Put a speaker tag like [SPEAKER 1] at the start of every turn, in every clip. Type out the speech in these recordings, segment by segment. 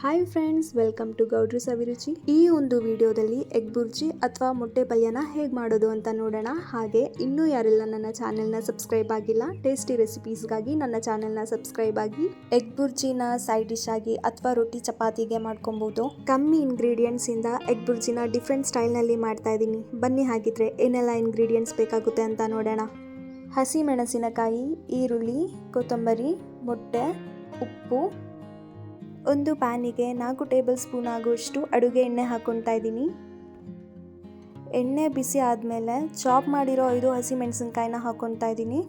[SPEAKER 1] Hi friends, welcome to ಗೌಡ್ರು ಸವಿರುಚಿ. ಈ ಒಂದು ವಿಡಿಯೋದಲ್ಲಿ ಎಗ್ ಬುರ್ಜಿ ಅಥವಾ ಮೊಟ್ಟೆ ಪಲ್ಯನ ಹೇಗೆ ಮಾಡೋದು ಅಂತ ನೋಡೋಣ. ಹಾಗೆ ಇನ್ನೂ ಯಾರೆಲ್ಲ ನನ್ನ ಚಾನೆಲ್ನ ಸಬ್ಸ್ಕ್ರೈಬ್ ಆಗಿಲ್ಲ, ಟೇಸ್ಟಿ ರೆಸಿಪೀಸ್ಗಾಗಿ ನನ್ನ ಚಾನೆಲ್ನ ಸಬ್ಸ್ಕ್ರೈಬ್ ಆಗಿ. ಎಗ್ ಬುರ್ಜಿನ ಸೈಡ್ ಡಿಶ್ ಆಗಿ ಅಥವಾ ರೊಟ್ಟಿ ಚಪಾತಿಗೆ ಮಾಡ್ಕೊಬಹುದು. ಕಮ್ಮಿ ಇಂಗ್ರೀಡಿಯೆಂಟ್ಸ್ ಇಂದ ಎಗ್ ಬುರ್ಜಿನ ಡಿಫ್ರೆಂಟ್ ಸ್ಟೈಲ್ನಲ್ಲಿ ಮಾಡ್ತಾ ಇದ್ದೀನಿ. ಬನ್ನಿ ಹಾಗಿದ್ರೆ ಏನೆಲ್ಲ ಇಂಗ್ರೀಡಿಯೆಂಟ್ಸ್ ಬೇಕಾಗುತ್ತೆ ಅಂತ ನೋಡೋಣ. ಹಸಿ ಮೆಣಸಿನಕಾಯಿ, ಈರುಳ್ಳಿ, ಕೊತ್ತಂಬರಿ, ಮೊಟ್ಟೆ, ಉಪ್ಪು. ಒಂದು ಪ್ಯಾನಿಗೆ 4 ಟೇಬಲ್ ಸ್ಪೂನ್ ಆಗುವಷ್ಟು ಅಡುಗೆ ಎಣ್ಣೆ ಹಾಕ್ಕೊತಾ ಇದ್ದೀನಿ. ಎಣ್ಣೆ ಬಿಸಿ ಆದಮೇಲೆ ಚಾಪ್ ಮಾಡಿರೋ 5 ಹಸಿ ಮೆಣಸಿನಕಾಯಿನ ಹಾಕ್ಕೊತಾ ಇದ್ದೀನಿ.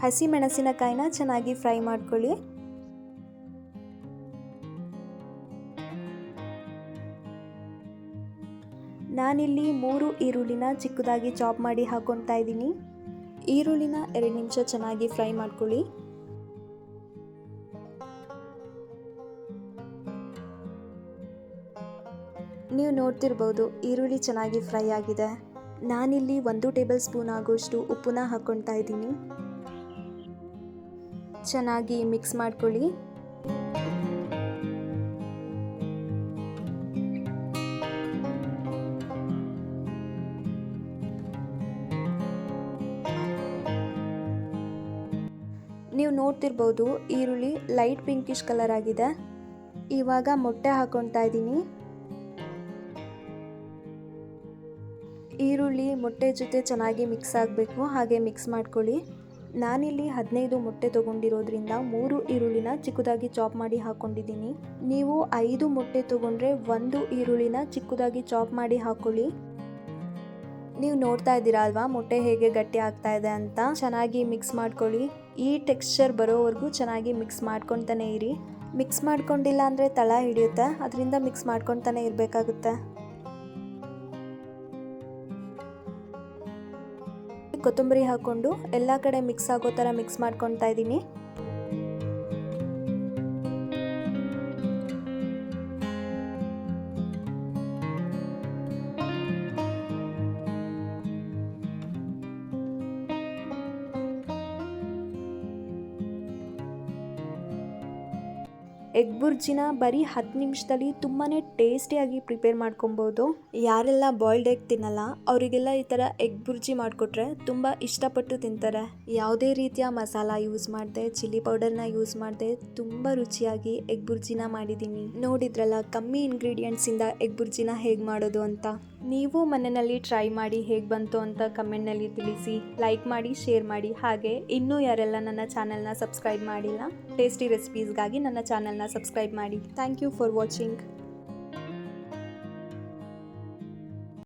[SPEAKER 1] ಹಸಿ ಮೆಣಸಿನಕಾಯಿನ ಚೆನ್ನಾಗಿ ಫ್ರೈ ಮಾಡ್ಕೊಳ್ಳಿ. ನಾನಿಲ್ಲಿ 3 ಈರುಳ್ಳಿನ ಚಿಕ್ಕದಾಗಿ ಚಾಪ್ ಮಾಡಿ ಹಾಕ್ಕೊತಾ ಇದ್ದೀನಿ. ಈರುಳ್ಳಿನ 2 ನಿಮಿಷ ಚೆನ್ನಾಗಿ ಫ್ರೈ ಮಾಡ್ಕೊಳ್ಳಿ. ನೀವು ನೋಡ್ತಿರ್ಬೋದು ಈರುಳ್ಳಿ ಚೆನ್ನಾಗಿ ಫ್ರೈ ಆಗಿದೆ. ನಾನಿಲ್ಲಿ 1 ಟೇಬಲ್ ಸ್ಪೂನ್ ಆಗುವಷ್ಟು ಉಪ್ಪನ್ನ ಹಾಕ್ಕೊತಾ ಇದ್ದೀನಿ. ಚೆನ್ನಾಗಿ ಮಿಕ್ಸ್ ಮಾಡ್ಕೊಳ್ಳಿ. ನೀವು ನೋಡ್ತಿರ್ಬೋದು ಈರುಳ್ಳಿ ಲೈಟ್ ಪಿಂಕಿಶ್ ಕಲರ್ ಆಗಿದೆ. ಇವಾಗ ಮೊಟ್ಟೆ ಹಾಕ್ಕೊತಾ ಇದ್ದೀನಿ. ಈರುಳ್ಳಿ ಮೊಟ್ಟೆ ಜೊತೆ ಚೆನ್ನಾಗಿ ಮಿಕ್ಸ್ ಆಗಬೇಕು, ಹಾಗೆ ಮಿಕ್ಸ್ ಮಾಡ್ಕೊಳ್ಳಿ. ನಾನಿಲ್ಲಿ 15 ಮೊಟ್ಟೆ ತೊಗೊಂಡಿರೋದ್ರಿಂದ 3 ಈರುಳ್ಳಿನ ಚಿಕ್ಕದಾಗಿ ಚಾಪ್ ಮಾಡಿ ಹಾಕ್ಕೊಂಡಿದ್ದೀನಿ. ನೀವು 5 ಮೊಟ್ಟೆ ತೊಗೊಂಡ್ರೆ 1 ಈರುಳ್ಳಿನ ಚಿಕ್ಕದಾಗಿ ಚಾಪ್ ಮಾಡಿ ಹಾಕ್ಕೊಳ್ಳಿ. ನೀವು ನೋಡ್ತಾ ಇದ್ದೀರಾ ಅಲ್ವಾ ಮೊಟ್ಟೆ ಹೇಗೆ ಗಟ್ಟಿ ಆಗ್ತಾ ಇದೆ ಅಂತ. ಚೆನ್ನಾಗಿ ಮಿಕ್ಸ್ ಮಾಡ್ಕೊಳ್ಳಿ. ಈ ಟೆಕ್ಸ್ಚರ್ ಬರೋವರೆಗೂ ಚೆನ್ನಾಗಿ ಮಿಕ್ಸ್ ಮಾಡ್ಕೊತಾನೆ ಇರಿ. ಮಿಕ್ಸ್ ಮಾಡ್ಕೊಂಡಿಲ್ಲ ಅಂದರೆ ತಳ ಹಿಡಿಯುತ್ತೆ, ಅದರಿಂದ ಮಿಕ್ಸ್ ಮಾಡ್ಕೊತಾನೆ ಇರಬೇಕಾಗುತ್ತೆ. ಕೊತ್ತಂಬರಿ ಹಾಕ್ಕೊಂಡು ಎಲ್ಲ ಕಡೆ ಮಿಕ್ಸ್ ಆಗೋ ಥರ ಮಿಕ್ಸ್ ಮಾಡ್ಕೊತಾ ಇದ್ದೀನಿ. ಎಗ್ ಬುರ್ಜಿನ ಬರೀ 10 ನಿಮಿಷದಲ್ಲಿ ತುಂಬಾ ಟೇಸ್ಟಿಯಾಗಿ ಪ್ರಿಪೇರ್ ಮಾಡ್ಕೊಬೋದು. ಯಾರೆಲ್ಲ ಬಾಯ್ಲ್ಡ್ ಎಗ್ ತಿನ್ನಲ್ಲ ಅವರಿಗೆಲ್ಲ ಈ ಥರ ಎಗ್ ಬುರ್ಜಿ ಮಾಡಿಕೊಟ್ರೆ ತುಂಬ ಇಷ್ಟಪಟ್ಟು ತಿಂತಾರೆ. ಯಾವುದೇ ರೀತಿಯ ಮಸಾಲ ಯೂಸ್ ಮಾಡದೆ, ಚಿಲ್ಲಿ ಪೌಡರ್ನ ಯೂಸ್ ಮಾಡದೆ ತುಂಬ ರುಚಿಯಾಗಿ ಎಗ್ ಬುರ್ಜಿನ ಮಾಡಿದ್ದೀನಿ. ನೋಡಿದ್ರಲ್ಲ ಕಮ್ಮಿ ಇಂಗ್ರೀಡಿಯೆಂಟ್ಸಿಂದ ಎಗ್ ಬುರ್ಜಿನ ಹೇಗೆ ಮಾಡೋದು ಅಂತ. ನೀವು ಮನೆಯಲ್ಲಿ ಟ್ರೈ ಮಾಡಿ ಹೇಗೆ ಬಂತು ಅಂತ ಕಮೆಂಟ್ನಲ್ಲಿ ತಿಳಿಸಿ. ಲೈಕ್ ಮಾಡಿ, ಶೇರ್ ಮಾಡಿ. ಹಾಗೆ ಇನ್ನೂ ಯಾರೆಲ್ಲ ನನ್ನ ಚಾನೆಲ್ನ ಸಬ್ಸ್ಕ್ರೈಬ್ ಮಾಡಿಲ್ಲ, ಟೇಸ್ಟಿ ರೆಸಿಪೀಸ್ಗಾಗಿ ನನ್ನ ಚಾನೆಲ್ನ ಸಬ್ಸ್ಕ್ರೈಬ್ ಮಾಡಿ. Thank you for watching.